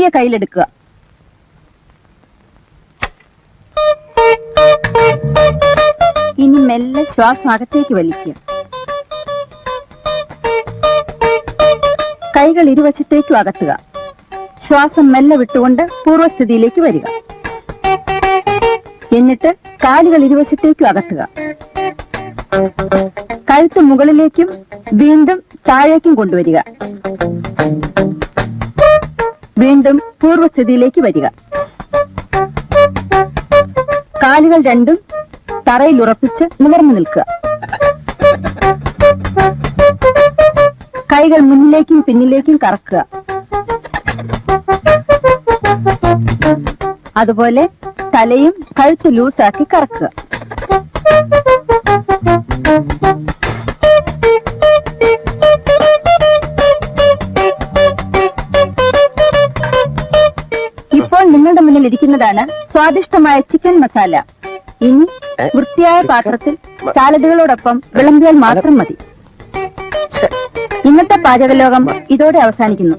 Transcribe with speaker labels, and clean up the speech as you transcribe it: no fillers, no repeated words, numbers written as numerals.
Speaker 1: പതിയെ കയ്യിലെടുക്കുക. ഇനി മെല്ലെ ശ്വാസം അകത്തേക്ക് വലിക്കുക. കൈകൾ ഇരുവശത്തേക്കും അകത്തുക. ശ്വാസം മെല്ലെ വിട്ടുകൊണ്ട് പൂർവ്വസ്ഥിതിയിലേക്ക് വരിക. എന്നിട്ട് കാലുകൾ ഇരുവശത്തേക്കും അകത്തുക. കഴുത്ത് മുകളിലേക്കും വീണ്ടും താഴേക്കും കൊണ്ടുവരിക. വീണ്ടും പൂർവ്വസ്ഥിതിയിലേക്ക് വരിക. കാലുകൾ രണ്ടും തറയിൽ ഉറപ്പിച്ച് നിവർന്നു നിൽക്കുക. കൈകൾ മുന്നിലേക്കും പിന്നിലേക്കും കറക്കുക. അതുപോലെ തലയും കഴുത്ത് ലൂസാക്കി കറക്കുക. ഇപ്പോൾ നിങ്ങളുടെ മുന്നിൽ ഇരിക്കുന്നതാണ് സ്വാദിഷ്ടമായ ചിക്കൻ മസാല. ഇനി വൃത്തിയായ പാത്രത്തിൽ സാലഡുകളോടൊപ്പം വിളമ്പിയാൽ മാത്രം മതി. ഇന്നത്തെ പാചകലോകം ഇതോടെ അവസാനിക്കുന്നു.